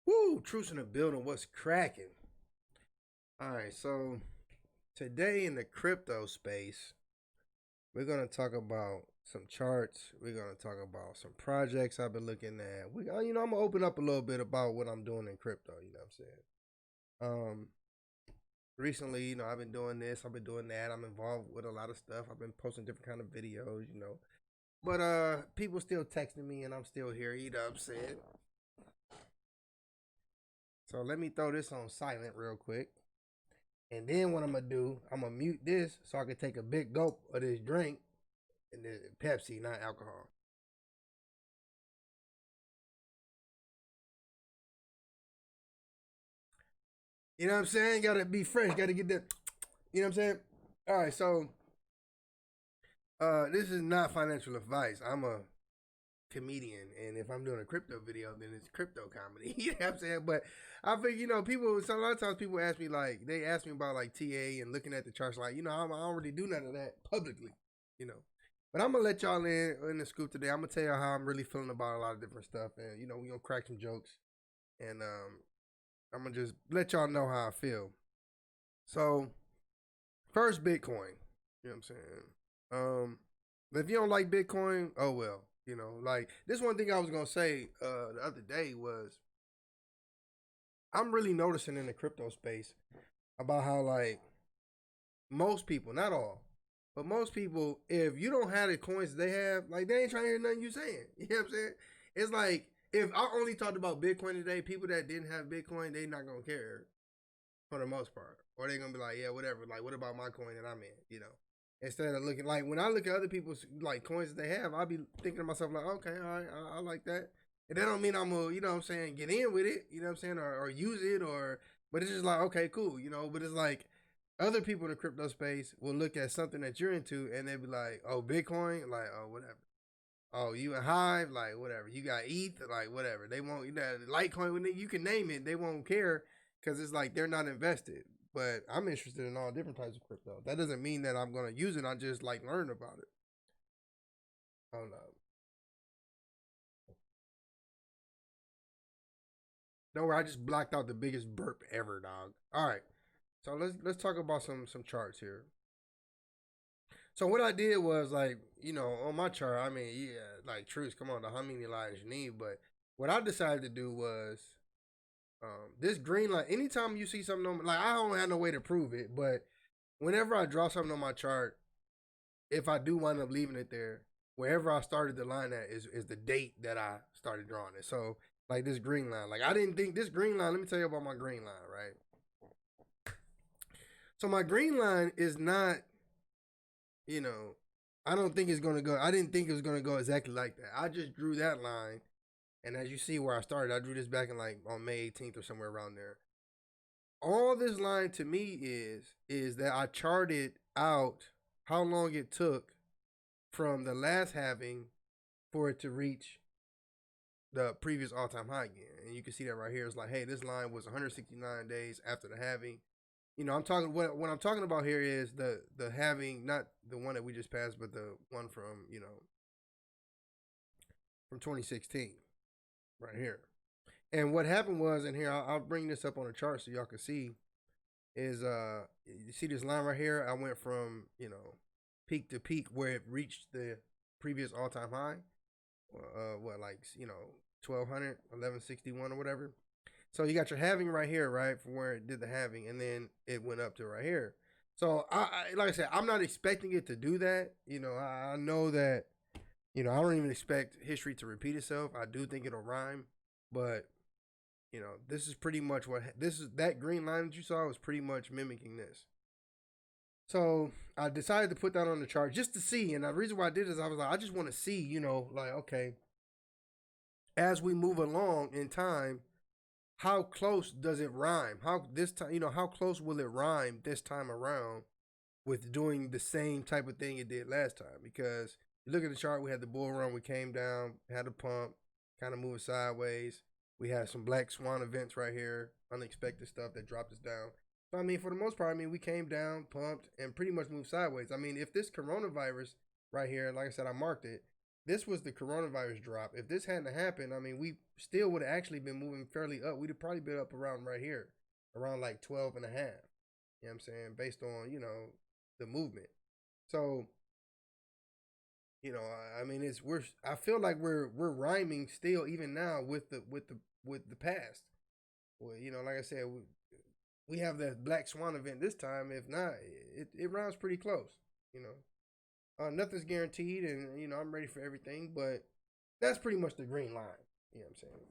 Woo, truce in the building. What's cracking? All right, so today in the crypto space, we're gonna talk about some charts. We're gonna talk about some projects I've been looking at. I'm gonna open up a little bit about what I'm doing in crypto. You know what I'm saying? Recently, I've been doing this. I've been doing that. I'm involved with a lot of stuff. I've been posting different kind of videos. But people still texting me, and I'm still here. You know what I'm saying? So let me throw this on silent real quick. And then what I'm gonna do, I'm gonna mute this so I can take a big gulp of this drink and the Pepsi, not alcohol. You know what I'm saying? Gotta be fresh. Gotta get that. You know what I'm saying? All right. So this is not financial advice. I'm a comedian, and if I'm doing a crypto video, then it's crypto comedy. You know what I'm saying? But I think people. So a lot of times people ask me they ask me about like TA and looking at the charts. Like I don't really do none of that publicly. You know. But I'm gonna let y'all in the scoop today. I'm gonna tell y'all how I'm really feeling about a lot of different stuff, and we gonna crack some jokes, and I'm gonna just let y'all know how I feel. So first, Bitcoin. You know what I'm saying? If you don't like Bitcoin, oh well. Like this one thing I was gonna say the other day was I'm really noticing in the crypto space about how like most people, not all, but most people, if you don't have the coins they have, like they ain't trying to hear nothing you saying. You know what I'm saying? It's like if I only talked about Bitcoin today, people that didn't have Bitcoin, they not gonna care for the most part, or they gonna be like, yeah, whatever. Like, what about my coin that I'm in? Instead of looking like when I look at other people's like coins that they have, I'll be thinking to myself like, okay, all right, I like that. And that don't mean I'm gonna, what I'm saying, get in with it, you know what I'm saying, or use it, but it's just like, okay, cool. But it's like other people in the crypto space will look at something that you're into and they'll be like, oh, Bitcoin, like, oh, whatever. Oh, you in Hive, like, whatever. You got ETH, like, whatever. They won't, Litecoin, you can name it, they won't care because it's like they're not invested. But I'm interested in all different types of crypto. That doesn't mean that I'm going to use it. I just like learn about it. I don't know. Don't worry, I just blocked out the biggest burp ever, dog. All right. So let's talk about some charts here. So what I did was like, on my chart, I mean, yeah, like truth, come on, how many lines you need? But what I decided to do was this green line. Anytime you see something on, like I don't have no way to prove it, but whenever I draw something on my chart, if I do wind up leaving it there, wherever I started the line at is the date that I started drawing it. So like this green line, like I didn't think this green line. Let me tell you about my green line, right? So my green line is not, you know, I don't think it's gonna go. I didn't think it was gonna go exactly like that. I just drew that line, and as you see where I started, I drew this back in like on May 18th or somewhere around there. All this line to me is that I charted out how long it took from the last halving for it to reach the previous all-time high again. And you can see that right here. It's like, hey, this line was 169 days after the halving. I'm talking what I'm talking about here is the halving, not the one that we just passed, but the one from 2016, right here. And what happened was, and here I'll bring this up on a chart so y'all can see, is you see this line right here? I went from peak to peak where it reached the previous all time high. What like 1200, 1161 or whatever. So you got your halving right here, right, from where it did the halving, and then it went up to right here. So like I said, I'm not expecting it to do that. I know that. I don't even expect history to repeat itself. I do think it'll rhyme, but this is pretty much what this is. That green line that you saw was pretty much mimicking this. So I decided to put that on the chart just to see. And the reason why I did is I was like, I just want to see, like, okay, as we move along in time, how close does it rhyme? How this time, how close will it rhyme this time around with doing the same type of thing it did last time? Because you look at the chart, we had the bull run, we came down, had a pump, kind of moving sideways. We had some black swan events right here, unexpected stuff that dropped us down. So I mean, for the most part, I mean, we came down, pumped, and pretty much moved sideways. I mean, if this coronavirus right here, like I said, I marked it. this was the coronavirus drop. If this hadn't happened, I mean, we still would have actually been moving fairly up. We'd have probably been up around right here, around like 12 and a half. You know what I'm saying? Based on, the movement. So, I mean, I feel like we're rhyming still even now with the past. Well, like I said, we have that Black Swan event this time. If not, it rounds pretty close. You nothing's guaranteed, and I'm ready for everything. But that's pretty much the green line. You know what I'm saying?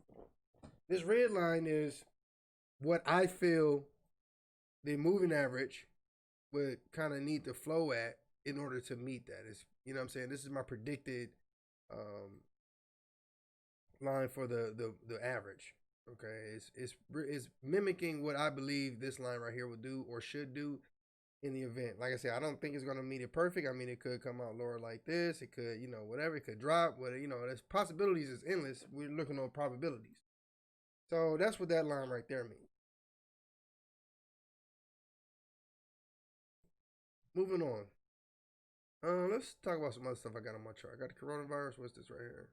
This red line is what I feel the moving average would kind of need to flow at in order to meet that. Is what I'm saying? This is my predicted line for the average. Okay, it's mimicking what I believe this line right here will do or should do in the event. Like I said, I don't think it's gonna meet it perfect. I mean, it could come out lower like this. It could, whatever. It could drop. Whatever, there's possibilities is endless. We're looking on probabilities. So that's what that line right there means. Moving on. Let's talk about some other stuff I got on my chart. I got the coronavirus. What's this right here?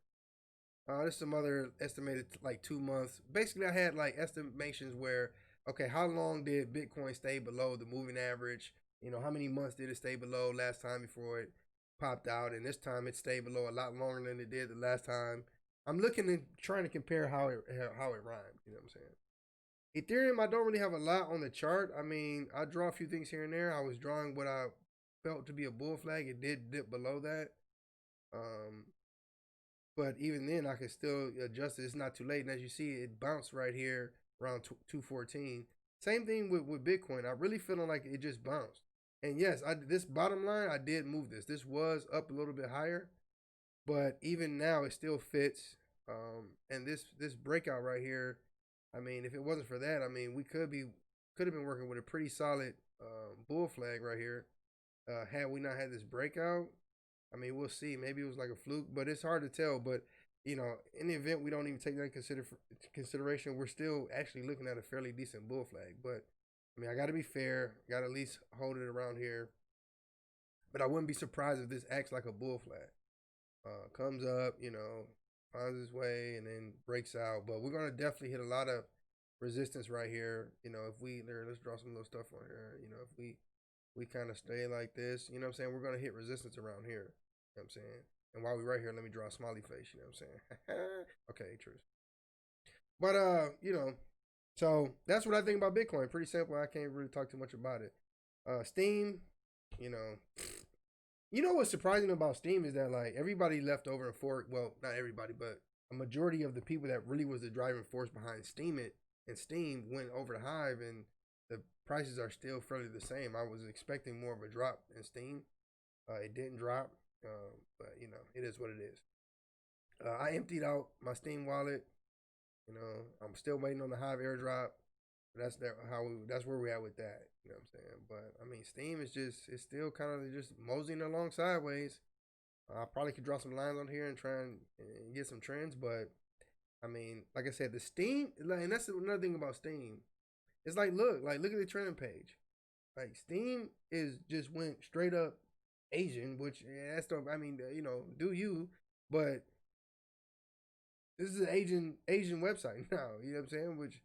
There's some other estimated like 2 months. Basically, I had like estimations where, okay, how long did Bitcoin stay below the moving average? How many months did it stay below last time before it popped out? And this time it stayed below a lot longer than it did the last time. I'm looking and trying to compare how it rhymed. You know what I'm saying? Ethereum, I don't really have a lot on the chart. I mean, I draw a few things here and there. I was drawing what I felt to be a bull flag. It did dip below that. But even then, I can still adjust it. It's not too late. And as you see, it bounced right here around 214. Same thing with Bitcoin. I really feeling like it just bounced. And yes, this bottom line, I did move this. This was up a little bit higher, but even now, it still fits. And this breakout right here, I mean, if it wasn't for that, I mean, we could have been working with a pretty solid bull flag right here. Had we not had this breakout, I mean, we'll see. Maybe it was like a fluke, but it's hard to tell. But in the event we don't even take that consideration, we're still actually looking at a fairly decent bull flag. But I mean, I got to be fair. Got to at least hold it around here. But I wouldn't be surprised if this acts like a bull flag. Comes up, finds its way, and then breaks out. But we're gonna definitely hit a lot of resistance right here. If let's draw some little stuff on here. If we kind of stay like this, what I'm saying, we're gonna hit resistance around here. You know what I'm saying? And while we're right here, let me draw a smiley face, you know what I'm saying? Okay, true. But so that's what I think about Bitcoin. Pretty simple. I can't really talk too much about it. Steam, you know what's surprising about Steam is that like everybody left over in fork. Well, not everybody, but a majority of the people that really was the driving force behind Steam went over to Hive, and the prices are still fairly the same. I was expecting more of a drop in Steam. It didn't drop, but it is what it is. I emptied out my Steam wallet. I'm still waiting on the Hive airdrop. That's where we're at with that. You know what I'm saying? But I mean, Steam is it's still kind of just moseying along sideways. I probably could draw some lines on here and try and get some trends, but I mean, like I said, the Steam, and that's another thing about Steam. It's like look at the trending page. Like Steam is just went straight up Asian, which that's I mean, do you? But this is an Asian website now. You know what I'm saying? Which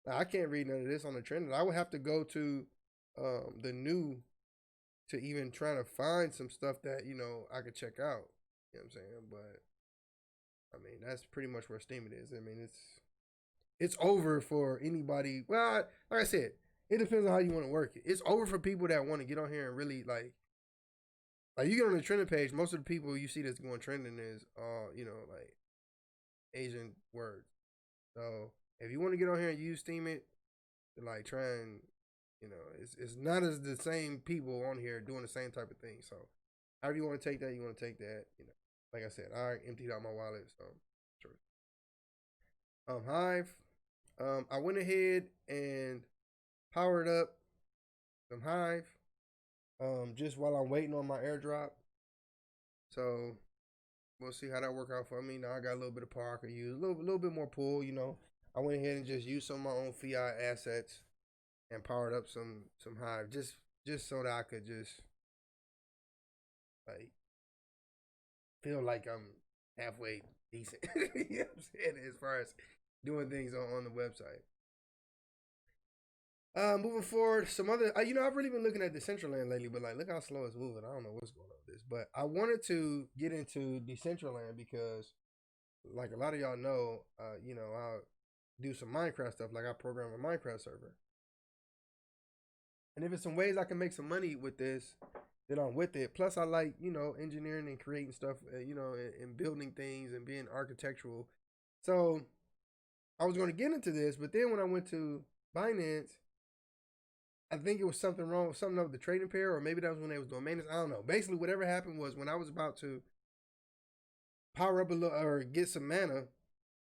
I can't read none of this on the trend. I would have to go to the new to even try to find some stuff that I could check out. You know what I'm saying? But I mean, that's pretty much where Steam it is. I mean, it's over for anybody. Well, like I said, it depends on how you want to work it. It's over for people that want to get on here and really like you get on the trending page. Most of the people you see that's going trending is like Asian words. So if you want to get on here and use Steam it, like try and it's not as the same people on here doing the same type of thing. So however you want to take that, you want to take that. Like I said, I emptied out my wallet. So true. Hive. I went ahead and powered up some Hive. Just while I'm waiting on my airdrop. So we'll see how that work out for me. Now I got a little bit of power I can use, a little bit more pull. I went ahead and just used some of my own fiat assets and powered up some Hive just so that I could just like feel like I'm halfway decent. You know what I'm saying? As far as doing things on the website. Moving forward, some other, I've really been looking at Decentraland lately, but like, look how slow it's moving. I don't know what's going on with this, but I wanted to get into Decentraland because, like a lot of y'all know, I do some Minecraft stuff. Like I program a Minecraft server, and if it's some ways I can make some money with this, then I'm with it. Plus, I like engineering and creating stuff, and building things and being architectural. So I was going to get into this, but then when I went to Binance, I think it was something wrong, something up with the trading pair, or maybe that was when they was doing maintenance. I don't know. Basically, whatever happened was when I was about to power up a little or get some mana,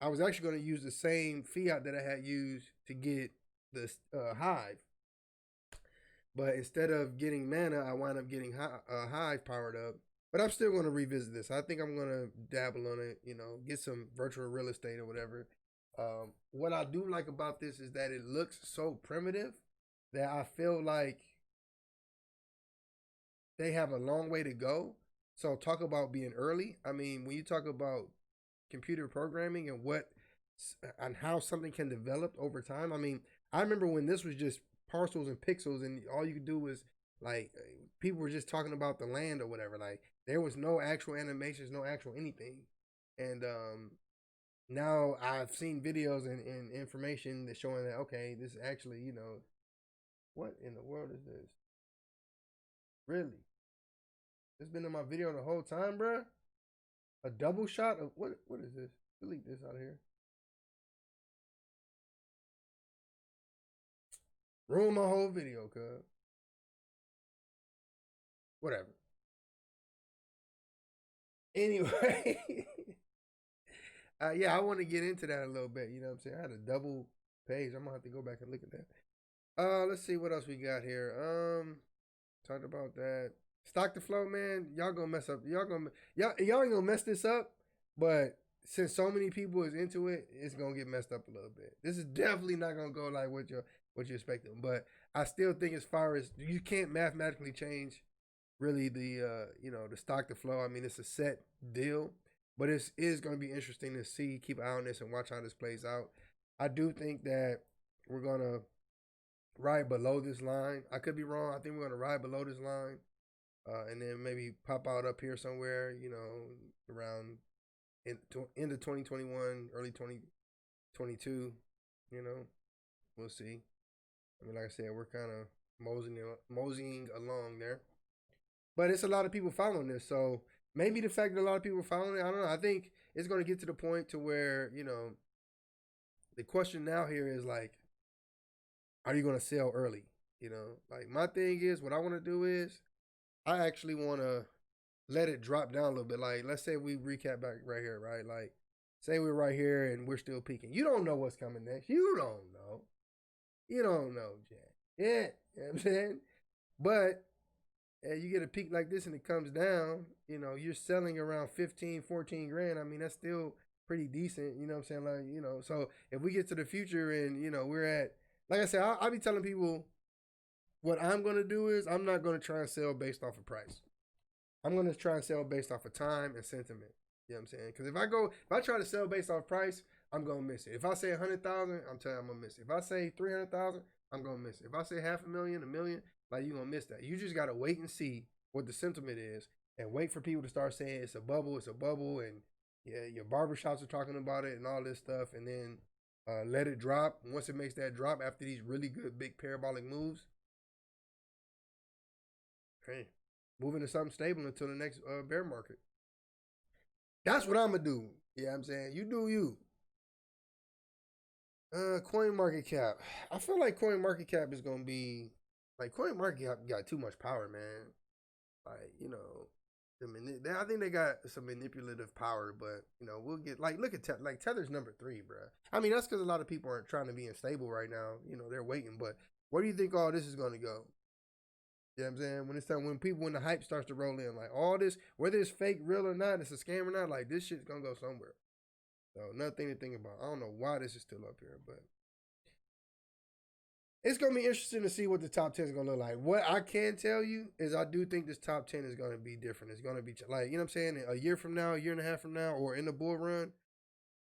I was actually going to use the same fiat that I had used to get the hive. But instead of getting mana, I wound up getting hive powered up. But I'm still going to revisit this. I think I'm going to dabble on it, get some virtual real estate or whatever. What I do like about this is that it looks so primitive that I feel like they have a long way to go. So talk about being early. I mean, when you talk about computer programming and how something can develop over time. I mean, I remember when this was just parcels and pixels, and all you could do was like people were just talking about the land or whatever. Like there was no actual animations, no actual anything. And now I've seen videos and information that's showing that okay, this actually, what in the world is this? Really? It's been in my video the whole time, bruh. A double shot of what? What is this? Delete this out of here. Ruin my whole video, cuz. Whatever. Anyway, yeah, I want to get into that a little bit. You know what I'm saying? I had a double page. I'm gonna have to go back and look at that. Let's see what else we got here. Talked about that. Stock to flow, man. Y'all gonna mess up. Y'all ain't gonna mess this up. But since so many people is into it, it's gonna get messed up a little bit. This is definitely not gonna go like what you're expecting. But I still think as far as you can't mathematically change really the the stock to flow. I mean, it's a set deal, but it is going to be interesting to see, keep an eye on this, and watch how this plays out. I do think that we're going to ride below this line. I could be wrong. I think we're going to ride below this line, and then maybe pop out up here somewhere. Around end of 2021, early 2022. We'll see. I mean, like I said, we're kind of moseying along there. But it's a lot of people following this, so maybe the fact that a lot of people are following it, I don't know. I think it's going to get to the point to where the question now here is like, are you going to sell early? Like my thing is, what I want to do is, I actually want to let it drop down a little bit. Like, let's say we recap back right here, right? Like, say we're right here and we're still peaking. You don't know what's coming next. You don't know. You don't know, Jack. Yeah, you know what I'm saying? But you get a peak like this and it comes down, you're selling around 15, 14 grand. I mean, that's still pretty decent, you know what I'm saying? Like, so if we get to the future and, we're at, like I said, I'll be telling people what I'm going to do is I'm not going to try and sell based off of price. I'm going to try and sell based off of time and sentiment. You know what I'm saying? Because if I try to sell based off price, I'm going to miss it. If I say 100,000, I'm telling you I'm going to miss it. If I say 300,000, I'm going to miss it. If I say $500,000, $1 million, like you're going to miss that. You just got to wait and see what the sentiment is and wait for people to start saying it's a bubble, and yeah, your barbershops are talking about it and all this stuff, and then let it drop. Once it makes that drop after these really good big parabolic moves, hey, moving to something stable until the next bear market. That's what I'm going to do. Yeah, you know I'm saying? You do you. Coin market cap. I feel like coin market cap is going to be like coin market cap got too much power, man. Like, I think they got some manipulative power, but we'll get like look at Tether's number 3, bro. I mean, that's because a lot of people aren't trying to be unstable right now. They're waiting. But where do you think all this is going to go? You know what I'm saying? When the hype starts to roll in, like all this, whether it's fake, real or not, it's a scam or not, like this shit's gonna go somewhere. So nothing to think about. I don't know why this is still up here, but it's gonna be interesting to see what the top 10 is gonna look like. What I can tell you is I do think this top 10 is gonna be different. It's gonna be like, you know what I'm saying, a year from now, a year and a half from now, or in the bull run,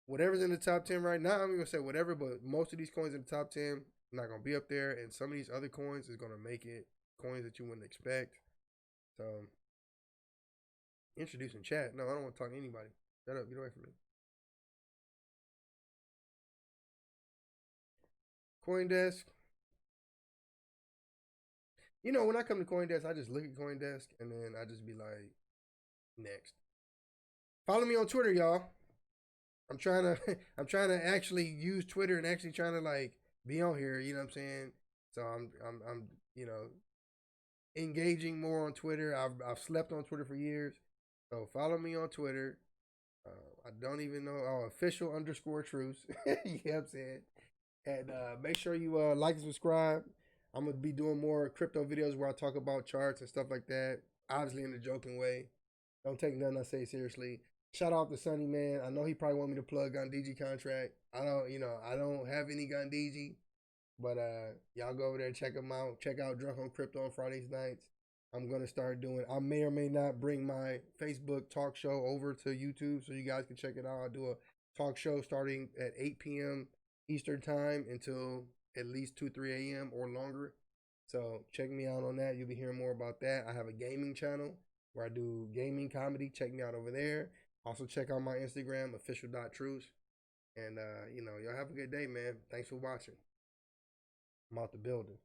whatever's in the top 10 right now, I'm gonna say whatever, but most of these coins in the top 10 are not gonna be up there, and some of these other coins is gonna make it coins that you wouldn't expect. So introducing chat. No, I don't want to talk to anybody. Shut up, get away from me. CoinDesk. You know, when I come to CoinDesk, I just look at CoinDesk and then I just be like, next. Follow me on Twitter, y'all. I'm trying to I'm trying to actually use Twitter and actually trying to like be on here, you know what I'm saying? So I'm you know, engaging more on Twitter. I've slept on Twitter for years. So follow me on Twitter. I don't even know. Oh, official underscore truths. You know what I'm saying? And make sure you like and subscribe. I'm gonna be doing more crypto videos where I talk about charts and stuff like that. Obviously in a joking way. Don't take nothing I say seriously. Shout out to Sonny, man. I know he probably want me to plug Gandiji contract. I don't have any Gandiji, but y'all go over there and check them out. Check out Drunk on Crypto on Fridays nights. I'm gonna start doing. I may or may not bring my Facebook talk show over to YouTube so you guys can check it out. I'll do a talk show starting at 8 p.m. Eastern time until at least 2-3 a.m. or longer. So check me out on that. You'll be hearing more about that. I have a gaming channel where I do gaming comedy. Check me out over there. Also check out my Instagram, official.truths. And y'all have a good day, man. Thanks for watching. I'm out the building.